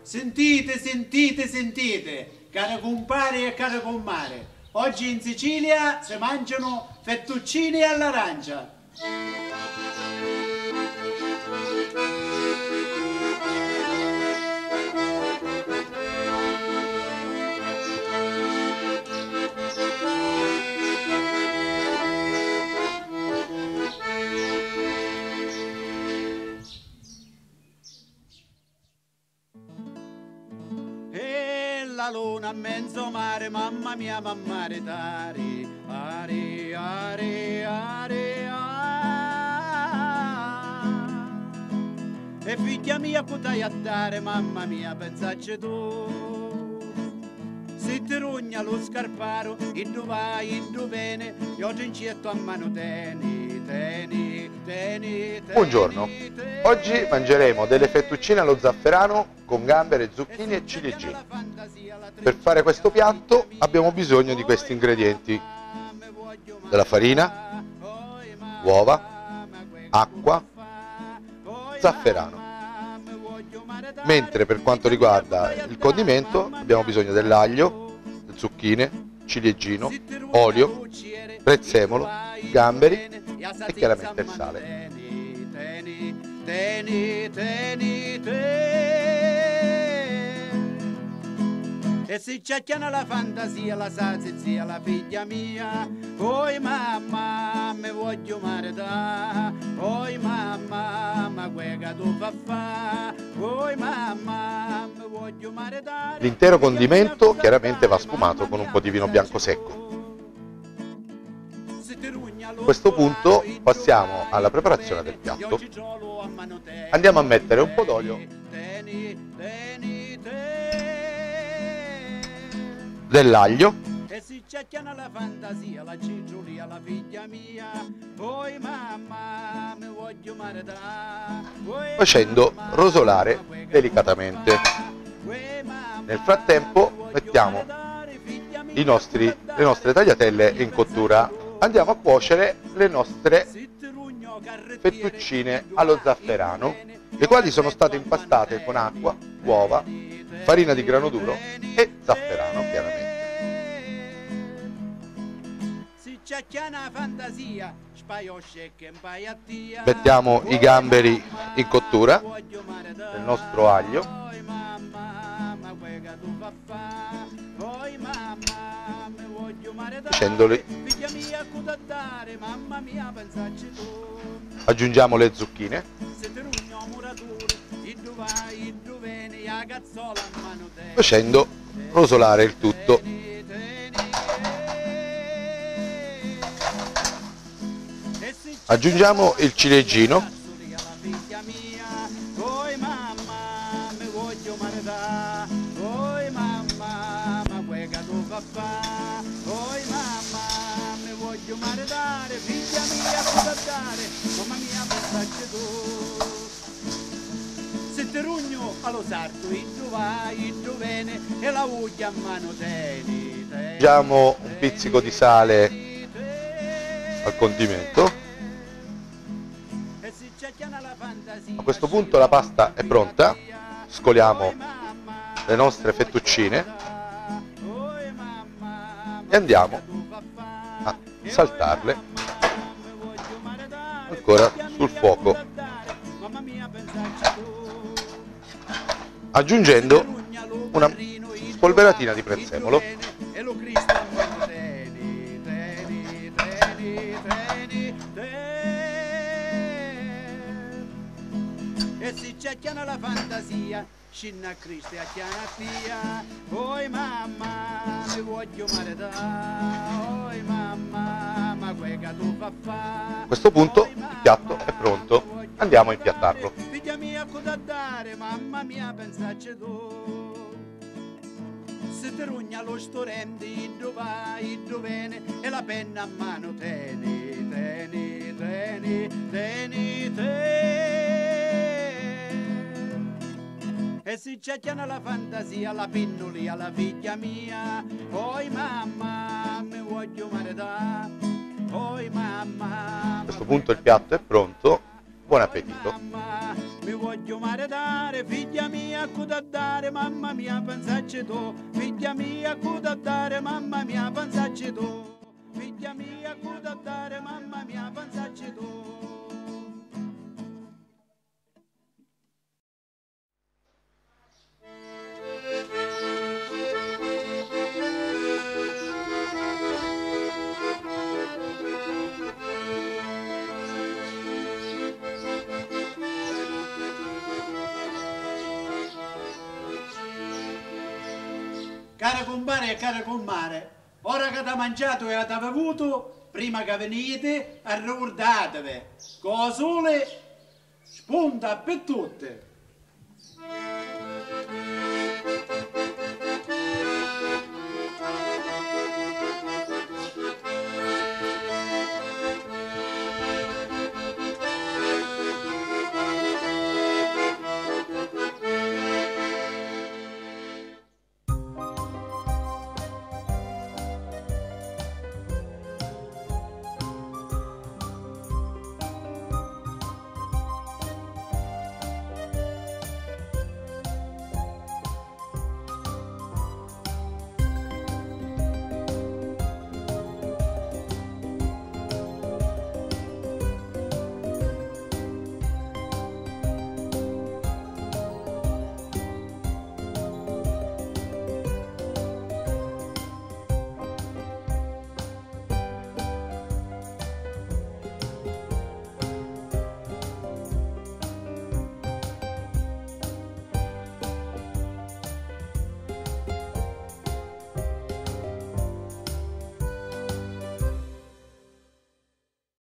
Sentite, sentite, sentite, cari compari e cari compare, oggi in Sicilia si mangiano fettuccini all'arancia. La luna a mezzo mare, mamma mia, mamma retari, are, are, are, e figlia mia, potai a dare, mamma mia, pensacci tu. Se ti rugna lo scarparo, e dove vai, e dove viene, io ti incetto a mano, teni, teni, teni, teni. Buongiorno, oggi mangeremo delle fettuccine allo zafferano con gambere, zucchine e ciliegine. Per fare questo piatto abbiamo bisogno di questi ingredienti: della farina, uova, acqua, zafferano. Mentre per quanto riguarda il condimento abbiamo bisogno dell'aglio, zucchine, ciliegino, olio, prezzemolo, gamberi e chiaramente il sale. E si cercano la fantasia, la sazia, la figlia mia. Oi mamma, mi voglio maritare. Oi mamma, ma quega tu fa. Oi mamma, mi voglio maritare. L'intero condimento chiaramente va sfumato con un po' di vino bianco secco. A questo punto passiamo alla preparazione del piatto. Andiamo a mettere un po' d'olio, dell'aglio, facendo rosolare delicatamente. Nel frattempo mettiamo le nostre tagliatelle in cottura. Andiamo a cuocere le nostre fettuccine allo zafferano, le quali sono state impastate con acqua, uova, farina di grano duro e zafferano chiaramente. Mettiamo i gamberi in cottura nel nostro aglio, facendoli. Aggiungiamo le zucchine, facendo rosolare il tutto. Aggiungiamo il ciliegino, se ti rugno allo sarto, e dove vai, e dove viene, e la voglia a mano teni. aggiungiamo un pizzico di sale al condimento. A questo punto la pasta è pronta, scoliamo le nostre fettuccine e andiamo a saltarle ancora sul fuoco, aggiungendo una spolveratina di prezzemolo. E si cercano la fantasia, scinna Cristo a chiana via. Oi mamma, mi voglio maritare. Oi mamma, ma quega tu fa. A questo punto il piatto è pronto, andiamo a impiattarlo. Figlia mia, cosa dare, mamma mia, pensacci tu. Se ti rugna lo storenti, dove vai, dove viene, e la penna a mano teni, teni, teni, teni, teni. E si cercano la fantasia, la pinnolia, la figlia mia. Oi mamma, mi voglio maritare. Oi mamma. A questo punto il piatto è pronto, buon appetito! Mamma, mi voglio maritare, figlia mia cuda dare, mamma mia pensacci tu, figlia mia cuda dare, mamma mia pensacci tu, figlia mia cuda dare, mamma mia pensacci tu. Cara compare e cara compare, ora che ti mangiato e ti bevuto, prima che venite, ricordatevi, che il sole spunta per tutte.